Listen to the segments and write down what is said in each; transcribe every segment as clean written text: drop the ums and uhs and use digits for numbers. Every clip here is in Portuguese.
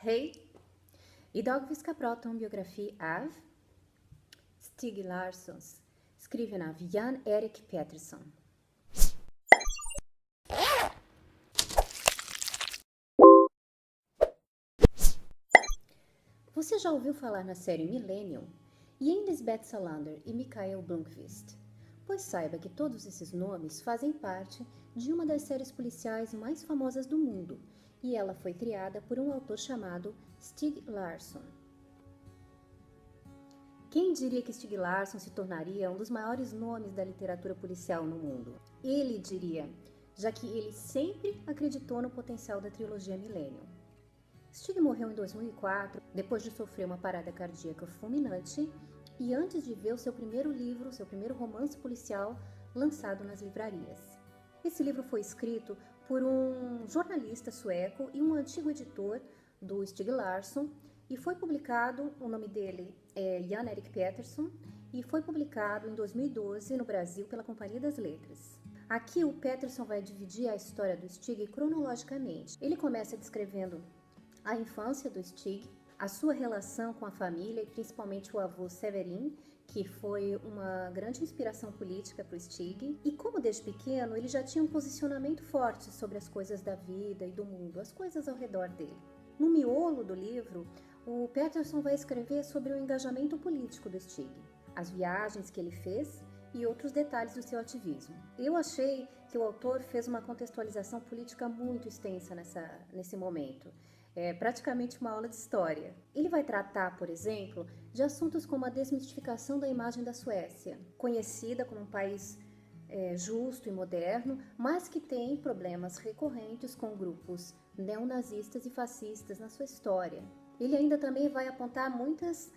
Hej! I dag vi ska prata om biografi av Stieg Larssons, skriven av Jan-Erik Peterson. Você já ouviu falar na série Millennium? E em Lisbeth Salander e Mikael Blomkvist? Pois saiba que todos esses nomes fazem parte de uma das séries policiais mais famosas do mundo, e ela foi criada por um autor chamado Stieg Larsson. Quem diria que Stieg Larsson se tornaria um dos maiores nomes da literatura policial no mundo? Ele diria, já que ele sempre acreditou no potencial da trilogia Millennium. Stieg morreu em 2004, depois de sofrer uma parada cardíaca fulminante e antes de ver o seu primeiro livro, seu primeiro romance policial, lançado nas livrarias. Esse livro foi escrito por um jornalista sueco e um antigo editor do Stieg Larsson e foi publicado, o nome dele é Jan-Erik Peterson, e foi publicado em 2012 no Brasil pela Companhia das Letras. Aqui o Peterson vai dividir a história do Stieg cronologicamente. Ele começa descrevendo a infância do Stieg, a sua relação com a família e principalmente o avô Severin, que foi uma grande inspiração política para o Stieg. E como desde pequeno ele já tinha um posicionamento forte sobre as coisas da vida e do mundo, as coisas ao redor dele. No miolo do livro, o Peterson vai escrever sobre o engajamento político do Stieg, as viagens que ele fez e outros detalhes do seu ativismo. Eu achei que o autor fez uma contextualização política muito extensa nesse momento. É praticamente uma aula de história. Ele vai tratar, por exemplo, de assuntos como a desmistificação da imagem da Suécia, conhecida como um país justo e moderno, mas que tem problemas recorrentes com grupos neonazistas e fascistas na sua história. Ele ainda também vai apontar muitas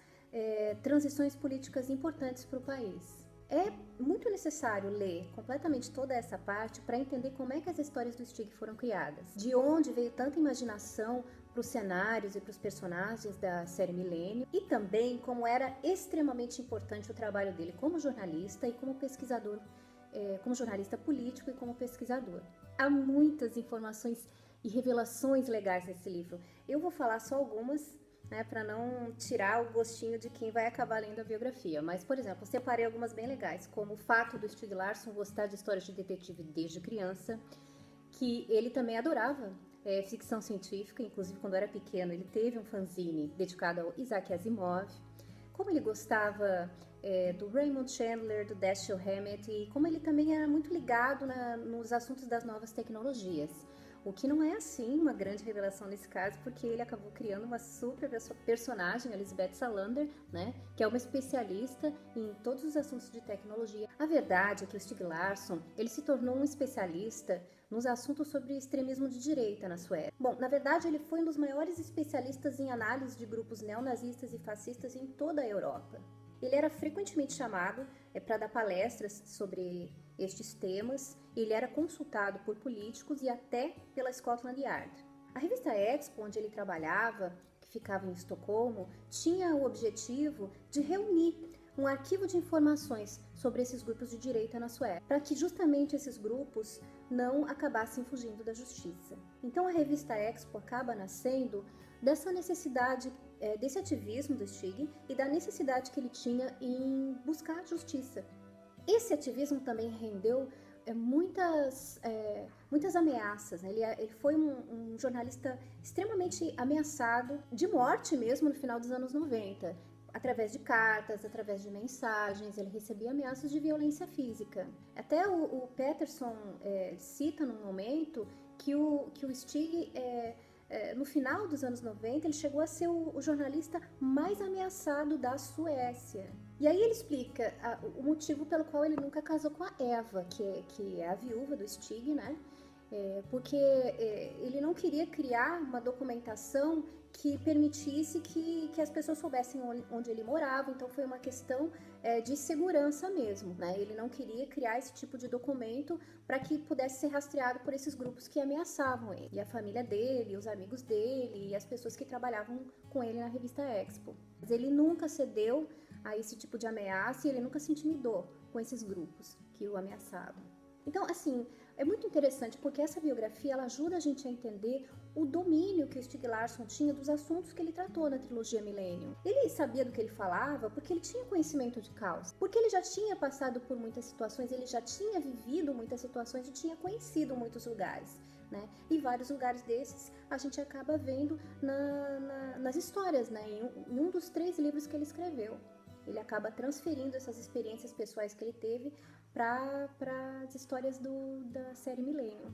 transições políticas importantes para o país. É muito necessário ler completamente toda essa parte para entender como é que as histórias do Stieg foram criadas, de onde veio tanta imaginação para os cenários e para os personagens da série Millennium, e também como era extremamente importante o trabalho dele como jornalista e como pesquisador, como jornalista político e como pesquisador. Há muitas informações e revelações legais nesse livro. Eu vou falar só algumas, para não tirar o gostinho de quem vai acabar lendo a biografia. Mas, por exemplo, eu separei algumas bem legais, como o fato do Stieg Larsson gostar de histórias de detetive desde criança, que ele também adorava ficção científica, inclusive quando era pequeno ele teve um fanzine dedicado ao Isaac Asimov, como ele gostava do Raymond Chandler, do Dashiell Hammett, e como ele também era muito ligado nos assuntos das novas tecnologias. O que não é, assim, uma grande revelação nesse caso, porque ele acabou criando uma super personagem, a Lisbeth Salander, que é uma especialista em todos os assuntos de tecnologia. A verdade é que o Stieg Larsson, ele se tornou um especialista nos assuntos sobre extremismo de direita na Suécia. Bom, na verdade, ele foi um dos maiores especialistas em análise de grupos neonazistas e fascistas em toda a Europa. Ele era frequentemente chamado para dar palestras sobre estes temas. Ele era consultado por políticos e até pela Scotland Yard. A revista Expo, onde ele trabalhava, que ficava em Estocolmo, tinha o objetivo de reunir um arquivo de informações sobre esses grupos de direita na Suécia, para que justamente esses grupos não acabassem fugindo da justiça. Então a revista Expo acaba nascendo dessa necessidade, desse ativismo do Stieg e da necessidade que ele tinha em buscar justiça. Esse ativismo também rendeu muitas ameaças. Ele foi um jornalista extremamente ameaçado, de morte mesmo, no final dos anos 90. Através de cartas, através de mensagens, ele recebia ameaças de violência física. Até o Peterson cita num momento que o Stieg, no final dos anos 90, ele chegou a ser o jornalista mais ameaçado da Suécia. E aí ele explica o motivo pelo qual ele nunca casou com a Eva, que é a viúva do Stieg, porque ele não queria criar uma documentação que permitisse que as pessoas soubessem onde ele morava, então foi uma questão de segurança mesmo, Ele não queria criar esse tipo de documento para que pudesse ser rastreado por esses grupos que ameaçavam ele, e a família dele, os amigos dele, e as pessoas que trabalhavam com ele na revista Expo. Mas ele nunca cedeu a esse tipo de ameaça e ele nunca se intimidou com esses grupos que o ameaçavam. Então, assim, é muito interessante porque essa biografia ela ajuda a gente a entender o domínio que o Stieg Larsson tinha dos assuntos que ele tratou na trilogia Millennium. Ele sabia do que ele falava porque ele tinha conhecimento de causa, porque ele já tinha passado por muitas situações, ele já tinha vivido muitas situações e tinha conhecido muitos lugares, né? E vários lugares desses a gente acaba vendo nas histórias, né? Em um dos 3 livros que ele escreveu. Ele acaba transferindo essas experiências pessoais que ele teve para as histórias da série Millennium.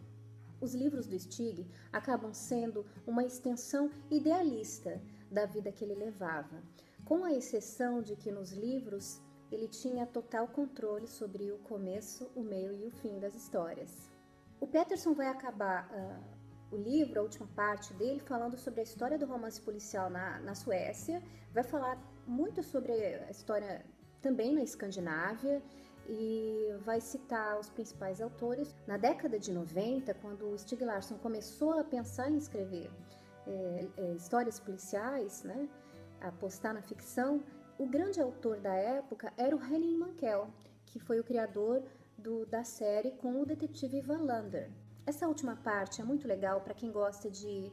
Os livros do Stieg acabam sendo uma extensão idealista da vida que ele levava, com a exceção de que nos livros ele tinha total controle sobre o começo, o meio e o fim das histórias. O Peterson vai acabar o livro, a última parte dele, falando sobre a história do romance policial na Suécia, vai falar muito sobre a história também na Escandinávia, e vai citar os principais autores. Na década de 90, quando o Stieg Larsson começou a pensar em escrever histórias policiais, né, a apostar na ficção, o grande autor da época era o Henning Mankell, que foi o criador da série com o detetive Wallander. Essa última parte é muito legal para quem gosta de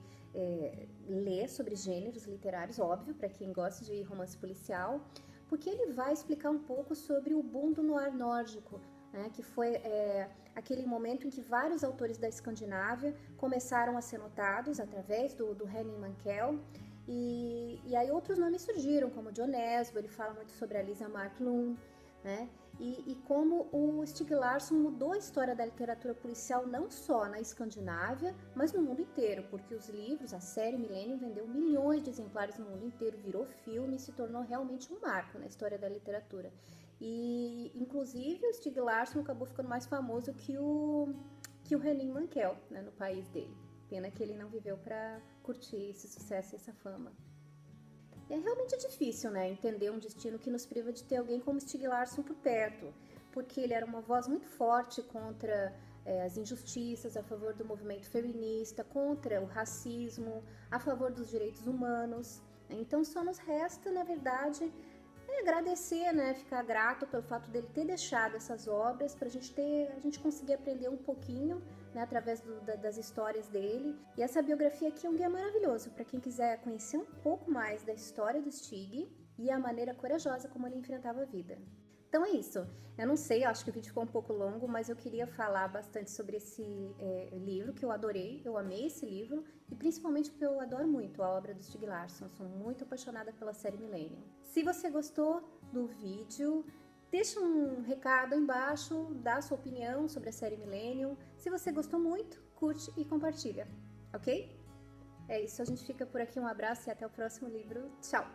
ler sobre gêneros literários, óbvio, para quem gosta de romance policial, porque ele vai explicar um pouco sobre o boom do noir nórdico, né, que foi aquele momento em que vários autores da Escandinávia começaram a ser notados através do Henning Mankell, e aí outros nomes surgiram, como John Nesbo, ele fala muito sobre a Lisa Marklund, né, e como o Stieg Larsson mudou a história da literatura policial não só na Escandinávia, mas no mundo inteiro, porque os livros, a série Millennium vendeu milhões de exemplares no mundo inteiro, virou filme e se tornou realmente um marco na história da literatura. E, inclusive, o Stieg Larsson acabou ficando mais famoso que o Henning Mankell, né, no país dele. Pena que ele não viveu para curtir esse sucesso e essa fama. É realmente difícil, né, entender um destino que nos priva de ter alguém como Stieg Larsson por perto, porque ele era uma voz muito forte contra as injustiças, a favor do movimento feminista, contra o racismo, a favor dos direitos humanos. Então só nos resta, na verdade, agradecer, né, ficar grato pelo fato dele ter deixado essas obras para a gente conseguir aprender um pouquinho, né, através das histórias dele. E essa biografia aqui é um guia maravilhoso para quem quiser conhecer um pouco mais da história do Stieg e a maneira corajosa como ele enfrentava a vida. Então é isso. Eu não sei, eu acho que o vídeo ficou um pouco longo, mas eu queria falar bastante sobre esse livro, que eu adorei, eu amei esse livro, e principalmente porque eu adoro muito a obra do Stieg Larsson, sou muito apaixonada pela série Millennium. Se você gostou do vídeo, deixa um recado aí embaixo, dá a sua opinião sobre a série Millennium. Se você gostou muito, curte e compartilha, ok? É isso, a gente fica por aqui, um abraço e até o próximo livro. Tchau!